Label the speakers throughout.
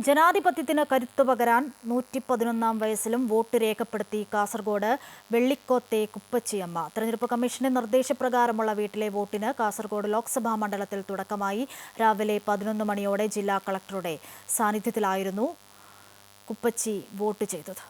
Speaker 1: ജനാധിപത്യത്തിന് കരുത്തു പകരാൻ 111 വയസ്സിലും വോട്ട് രേഖപ്പെടുത്തി കാസർഗോഡ് വെള്ളിക്കോത്തെ കുപ്പച്ചിയമ്മ. തെരഞ്ഞെടുപ്പ് കമ്മീഷന്റെ നിർദ്ദേശപ്രകാരമുള്ള വീട്ടിലെ വോട്ടിന് കാസർഗോഡ് ലോക്സഭാ മണ്ഡലത്തിൽ തുടക്കമായി. രാവിലെ 11 മണിയോടെ ജില്ലാ കളക്ടറുടെ സാന്നിധ്യത്തിലായിരുന്നു കുപ്പച്ചി വോട്ട് ചെയ്തത്.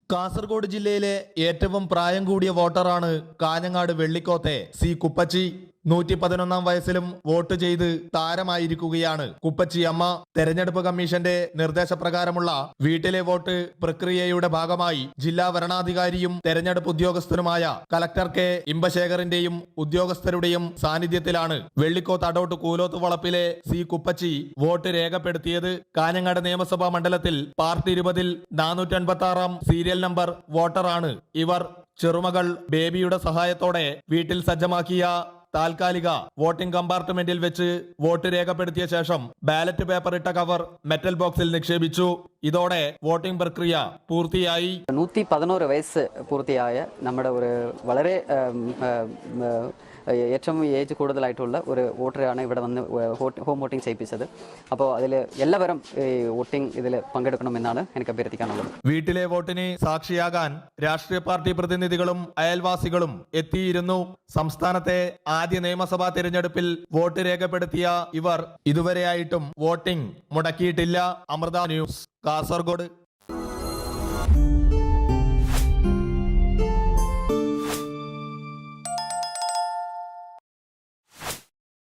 Speaker 2: കാസർഗോഡ് ജില്ലയിലെ ഏറ്റവും പ്രായം കൂടിയ വോട്ടറാണ് കാഞ്ഞങ്ങാട് വെള്ളിക്കോത്തെ സി കുപ്പച്ചി. 111 വയസ്സിലും വോട്ട് ചെയ്ത് താരമായിരിക്കുകയാണ് കുപ്പച്ചി അമ്മ. തെരഞ്ഞെടുപ്പ് കമ്മീഷന്റെ നിർദ്ദേശപ്രകാരമുള്ള വീട്ടിലെ വോട്ട് പ്രക്രിയയുടെ ഭാഗമായി ജില്ലാ വരണാധികാരിയും തെരഞ്ഞെടുപ്പ് ഉദ്യോഗസ്ഥനുമായ കലക്ടർ കെ ഇമ്പശേഖറിന്റെയും ഉദ്യോഗസ്ഥരുടെയും സാന്നിധ്യത്തിലാണ് വെള്ളിക്കോത്ത് അടോട്ട് കൂലോത്ത് വളപ്പിലെ സി കുപ്പച്ചി വോട്ട് രേഖപ്പെടുത്തിയത്. കാഞ്ഞങ്ങാട് നിയമസഭാ മണ്ഡലത്തിൽ പാർട്ടി 20-ൽ 456-ാം സീരിയൽ നമ്പർ വോട്ടറാണ് ഇവർ. ചെറുമകൾ ബേബിയുടെ സഹായത്തോടെ വീട്ടിൽ സജ്ജമാക്കിയ താൽക്കാലിക വോട്ടിംഗ് കമ്പാർട്ട്മെന്റിൽ വെച്ച് വോട്ട് രേഖപ്പെടുത്തിയ ശേഷം ബാലറ്റ് പേപ്പർ ഇട്ട കവർ മെറ്റൽ ബോക്സിൽ നിക്ഷേപിച്ചു. ഇതോടെ വോട്ടിംഗ് പ്രക്രിയ പൂർത്തിയായി.
Speaker 3: 111 വയസ്സ് പൂർത്തിയായ നമ്മുടെ ഒരു വളരെ ഏറ്റവും ഏജ് കൂടുതലായിട്ടുള്ള ഒരു വോട്ടറാണ് ഇവിടെ വന്ന് ഹോം വോട്ടിംഗ് ചെയ്യിപ്പിച്ചത്. അപ്പോൾ അതിൽ എല്ലാവരും വോട്ടിംഗ് ഇതിൽ പങ്കെടുക്കണമെന്നാണ് എനിക്ക് അഭ്യർത്ഥിക്കാനുള്ളത്.
Speaker 2: വീട്ടിലെ വോട്ടിന് സാക്ഷിയാകാൻ രാഷ്ട്രീയ പാർട്ടി പ്രതിനിധികളും അയൽവാസികളും എത്തിയിരുന്നു. സംസ്ഥാനത്തെ ആദ്യ നിയമസഭാ തിരഞ്ഞെടുപ്പിൽ വോട്ട് രേഖപ്പെടുത്തിയ ഇവർ ഇതുവരെയായിട്ടും വോട്ടിംഗ് മുടക്കിയിട്ടില്ല. അമൃത ന്യൂസ്, കാസർഗോഡ്.